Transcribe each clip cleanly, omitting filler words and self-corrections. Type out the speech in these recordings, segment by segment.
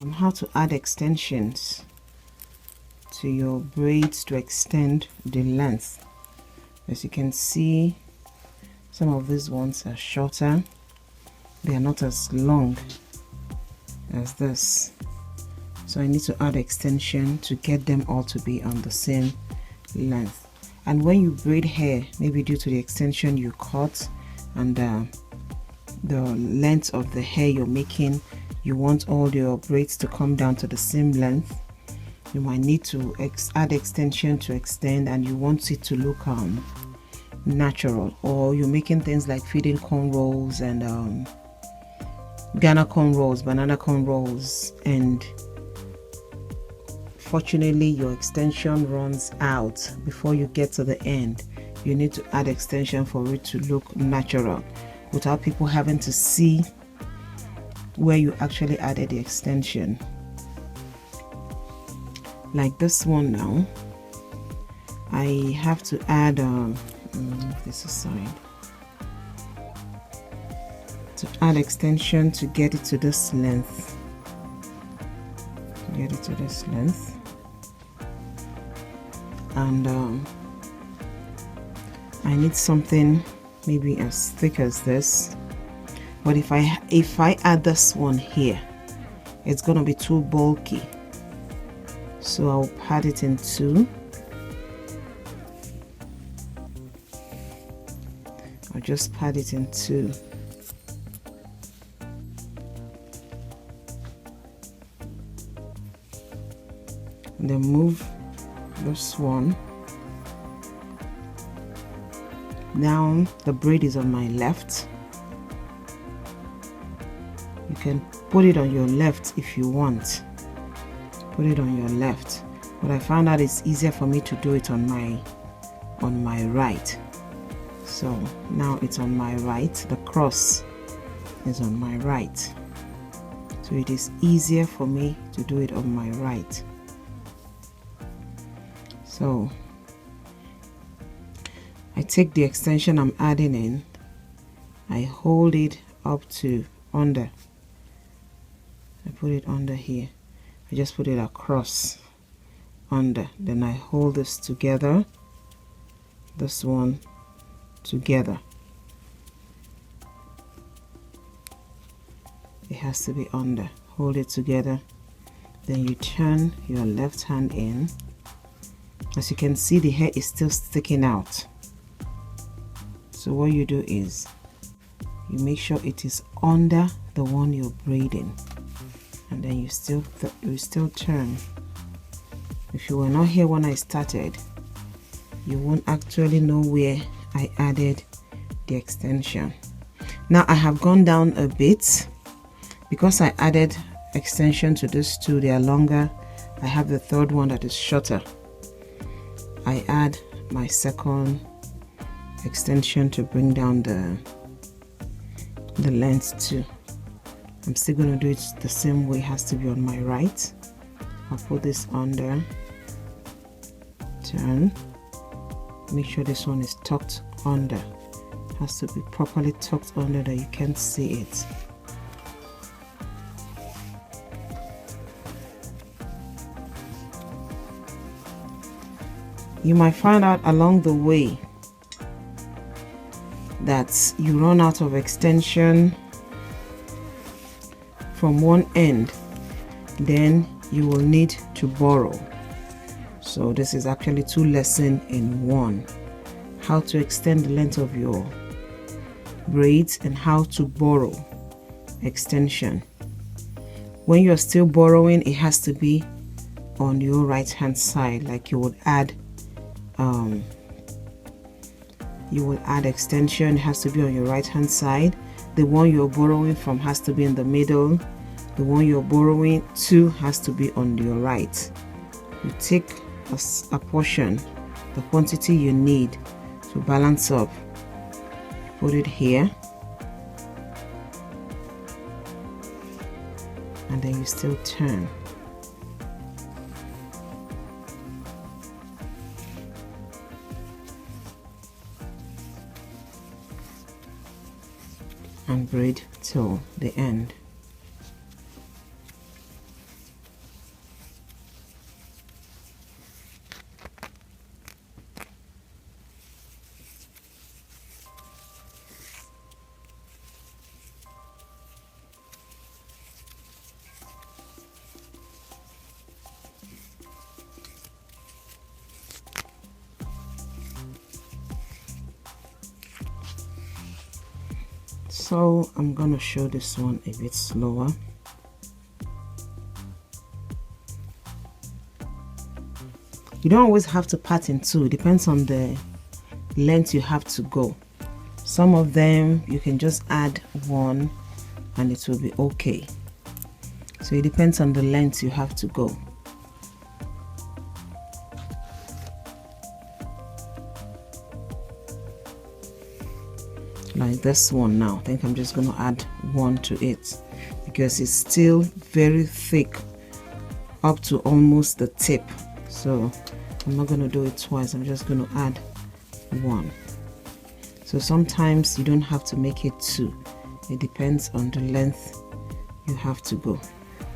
on how to add extensions to your braids to extend the length. As you can see, some of these ones are shorter, they are not as long as this, so I need to add extension to get them all to be on the same length. And when you braid hair, maybe due to the extension you cut and the length of the hair you're making, you want all your braids to come down to the same length, you might need to add extension to extend, and you want it to look natural. Or you're making things like feeding cornrows and Ghana cornrows, banana cornrows, and fortunately your extension runs out before you get to the end. You need to add extension for it to look natural without people having to see where you actually added the extension. Like this one now, I have to add this aside, to add extension to get it to this length. Get it to this length, and I need something maybe as thick as this. But if I add this one here, it's gonna be too bulky, so I'll pad it in two. I'll just pad it in two. And then move this one. Now the braid is on my left. You can put it on your left if you want. Put it on your left. But I found out it's easier for me to do it on my right. So now it's on my right. The cross is on my right. So it is easier for me to do it on my right. So I take the extension I'm adding in, I hold it up to under, I put it under here, I just put it across under, then I hold this together, this one together. It has to be under, hold it together, then you turn your left hand in. As you can see, the hair is still sticking out. So what you do is you make sure it is under the one you're braiding, and then you still turn. If you were not here when I started, you won't actually know where I added the extension. Now I have gone down a bit because I added extension to these two. They are longer. I have the third one that is shorter. I add my second extension to bring down the length too. I'm still going to do it the same way. It has to be on my right. I'll put this under, turn, make sure this one is tucked under. It has to be properly tucked under that you can't see it. You might find out along the way that you run out of extension from one end, then you will need to borrow. So this is actually two lessons in one: how to extend the length of your braids and how to borrow extension. When you're still borrowing, it has to be on your right hand side, like you would add extension. It has to be on your right hand side. The one you're borrowing from has to be in the middle. The one you're borrowing to has to be on your right. You take a portion, the quantity you need to balance up, put it here, and then you still turn. And braid till the end. So I'm gonna show this one a bit slower. You don't always have to part in two. It depends on the length you have to go. Some of them you can just add one and it will be okay. So it depends on the length you have to go. Like this one now, I think I'm just going to add one to it because it's still very thick up to almost the tip. So I'm not going to do it twice, I'm just going to add one. So sometimes you don't have to make it two. It depends on the length you have to go.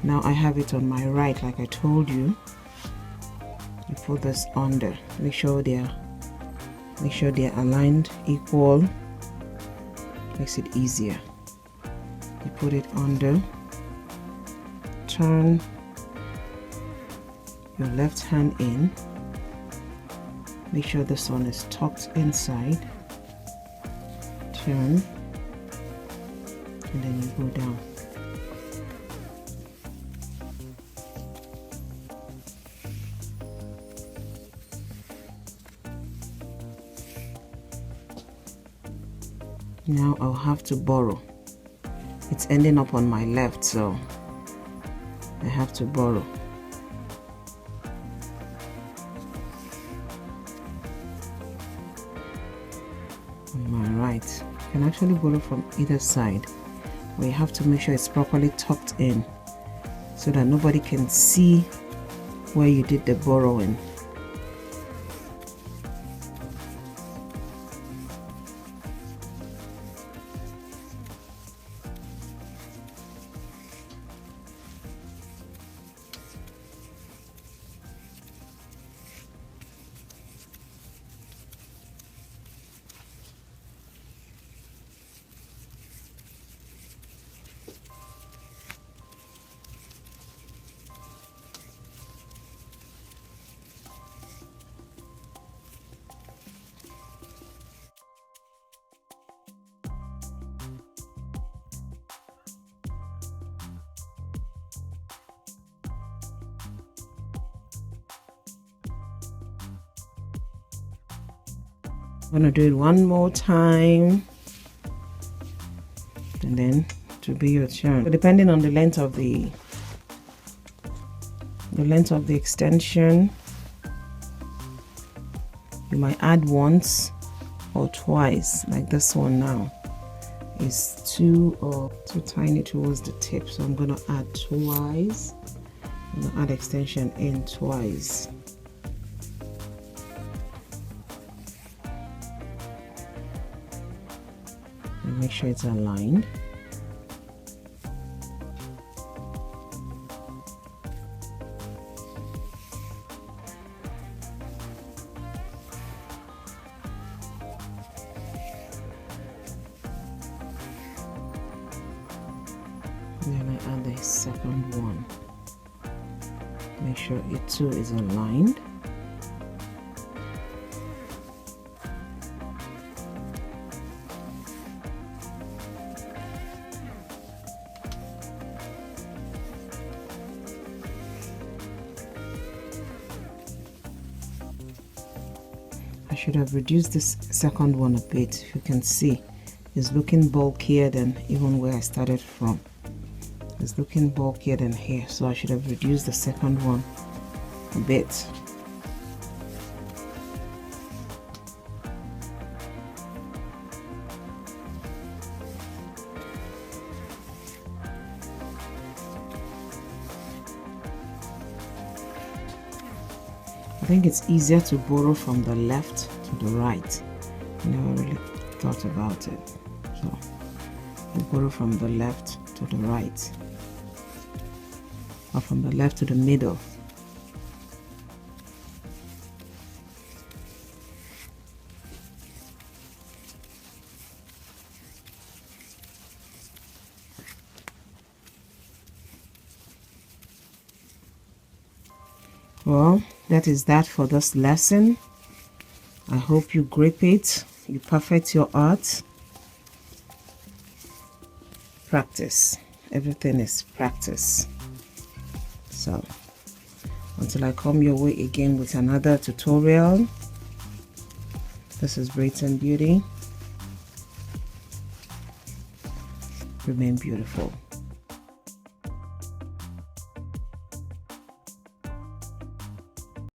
Now I have it on my right, like I told you. You put this under. Make sure they're aligned equal. Makes it easier. You put it under. Turn your left hand in. Make sure this one is tucked inside. Turn, and then you go down. Now I'll have to borrow. It's ending up on my left, so I have to borrow. On my right. You can actually borrow from either side, but you have to make sure it's properly tucked in so that nobody can see where you did the borrowing. I'm gonna do it one more time, and then to be your turn. So depending on the length of the extension, you might add once or twice. Like this one now is too tiny towards the tip, so I'm gonna add twice. I'm gonna add extension in twice. And make sure it's aligned. And then I add the second one. Make sure it too is aligned. I should have reduced this second one a bit. If you can see, it's looking bulkier than even where I started from. It's looking bulkier than here, so I should have reduced the second one a bit. I think it's easier to borrow from the left to the right. I never really thought about it. So you borrow from the left to the right, or from the left to the middle. Well, that is that for this lesson. I hope you grip it, you perfect your art. practice. Everything is practice. So until I come your way again with another tutorial, this is Braids and Beauty. Remain beautiful.